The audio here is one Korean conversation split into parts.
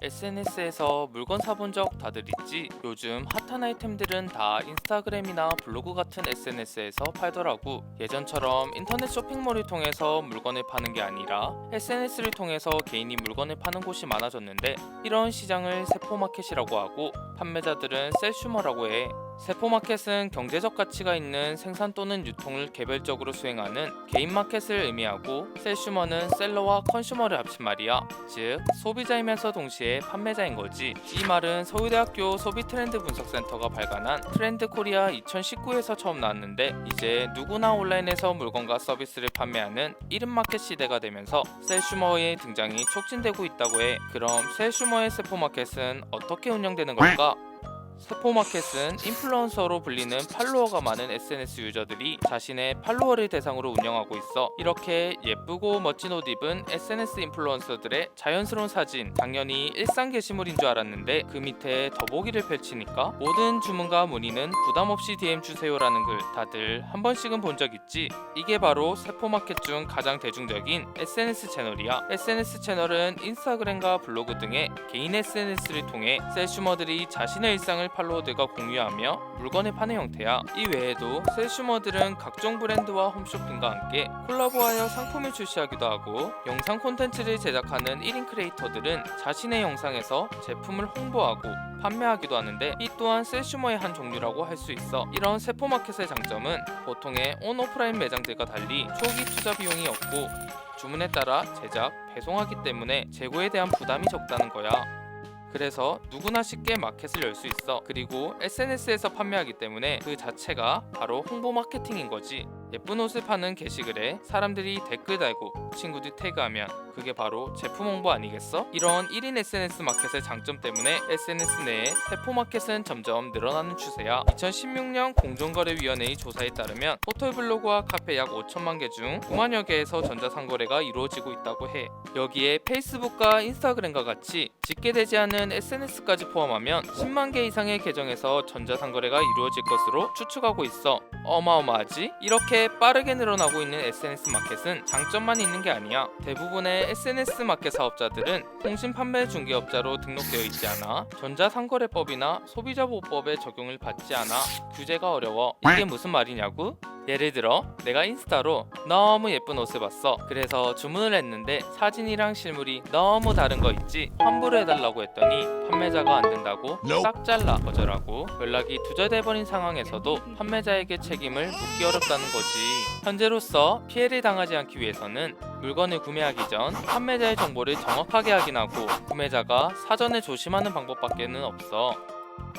SNS에서 물건 사본 적 다들 있지? 요즘 핫한 아이템들은 다 인스타그램이나 블로그 같은 SNS에서 팔더라고. 예전처럼 인터넷 쇼핑몰을 통해서 물건을 파는 게 아니라 SNS를 통해서 개인이 물건을 파는 곳이 많아졌는데, 이런 시장을 세포마켓이라고 하고 판매자들은 셀슈머라고 해. 세포마켓은 경제적 가치가 있는 생산 또는 유통을 개별적으로 수행하는 개인 마켓을 의미하고, 셀슈머는 셀러와 컨슈머를 합친 말이야. 즉 소비자이면서 동시에 판매자인 거지. 이 말은 서울대학교 소비트렌드 분석센터가 발간한 트렌드 코리아 2019에서 처음 나왔는데, 이제 누구나 온라인에서 물건과 서비스를 판매하는 이름 마켓 시대가 되면서 셀슈머의 등장이 촉진되고 있다고 해. 그럼 셀슈머의 세포마켓은 어떻게 운영되는 걸까? 세포마켓은 인플루언서로 불리는 팔로워가 많은 SNS 유저들이 자신의 팔로워를 대상으로 운영하고 있어. 이렇게 예쁘고 멋진 옷 입은 SNS 인플루언서들의 자연스러운 사진, 당연히 일상 게시물인 줄 알았는데 그 밑에 더보기를 펼치니까 모든 주문과 문의는 부담없이 DM 주세요라는 글 다들 한 번씩은 본 적 있지? 이게 바로 세포마켓 중 가장 대중적인 SNS 채널이야. SNS 채널은 인스타그램과 블로그 등의 개인 SNS를 통해 셀슈머들이 자신의 일상을 팔로워들과 공유하며 물건을 파는 형태야. 이 외에도 셀슈머들은 각종 브랜드와 홈쇼핑과 함께 콜라보하여 상품을 출시하기도 하고, 영상 콘텐츠를 제작하는 1인 크리에이터들은 자신의 영상에서 제품을 홍보하고 판매하기도 하는데, 이 또한 셀슈머의 한 종류라고 할 수 있어. 이런 세포마켓의 장점은 보통의 온오프라인 매장들과 달리 초기 투자 비용이 없고 주문에 따라 제작, 배송하기 때문에 재고에 대한 부담이 적다는 거야. 그래서 누구나 쉽게 마켓을 열 수 있어. 그리고 SNS에서 판매하기 때문에 그 자체가 바로 홍보 마케팅인 거지. 예쁜 옷을 파는 게시글에 사람들이 댓글 달고 친구들 태그하면 그게 바로 제품 홍보 아니겠어? 이런 1인 SNS 마켓의 장점 때문에 SNS 내에 세포마켓은 점점 늘어나는 추세야. 2016년 공정거래위원회의 조사에 따르면 포털블로그와 카페 약 5천만 개 중 9만여 개에서 전자상거래가 이루어지고 있다고 해. 여기에 페이스북과 인스타그램과 같이 집계되지 않은 SNS까지 포함하면 10만 개 이상의 계정에서 전자상거래가 이루어질 것으로 추측하고 있어. 어마어마하지? 이렇게 빠르게 늘어나고 있는 SNS 마켓은 장점만 있는 게 아니야. 대부분의 SNS 마켓 사업자들은 통신 판매 중개업자로 등록되어 있지 않아 전자상거래법이나 소비자보호법의 적용을 받지 않아 규제가 어려워. 이게 무슨 말이냐고? 예를 들어 내가 인스타로 너무 예쁜 옷을 봤어. 그래서 주문을 했는데 사진이랑 실물이 너무 다른 거 있지? 환불을 해달라고 했더니 판매자가 안 된다고 싹 잘라 거절하고 연락이 두절돼버린 상황에서도 판매자에게 책임을 묻기 어렵다는 거지. 현재로서 피해를 당하지 않기 위해서는 물건을 구매하기 전 판매자의 정보를 정확하게 확인하고 구매자가 사전에 조심하는 방법밖에는 없어.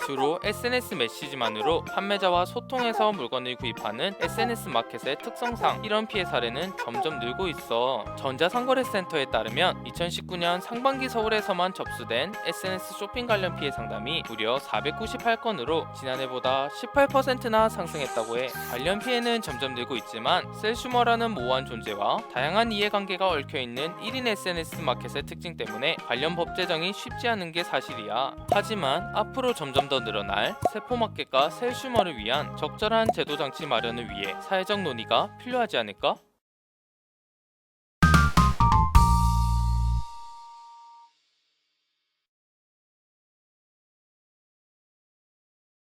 주로 SNS 메시지만으로 판매자와 소통해서 물건을 구입하는 SNS 마켓의 특성상 이런 피해 사례는 점점 늘고 있어. 전자상거래센터에 따르면 2019년 상반기 서울에서만 접수된 SNS 쇼핑 관련 피해 상담이 무려 498건으로 지난해보다 18%나 상승했다고 해. 관련 피해는 점점 늘고 있지만 셀슈머라는 모호한 존재와 다양한 이해관계가 얽혀있는 1인 SNS 마켓의 특징 때문에 관련 법 제정이 쉽지 않은 게 사실이야. 하지만 앞으로 점점 더 늘어날 세포마켓과 셀슈머를 위한 적절한 제도장치 마련을 위해 사회적 논의가 필요하지 않을까?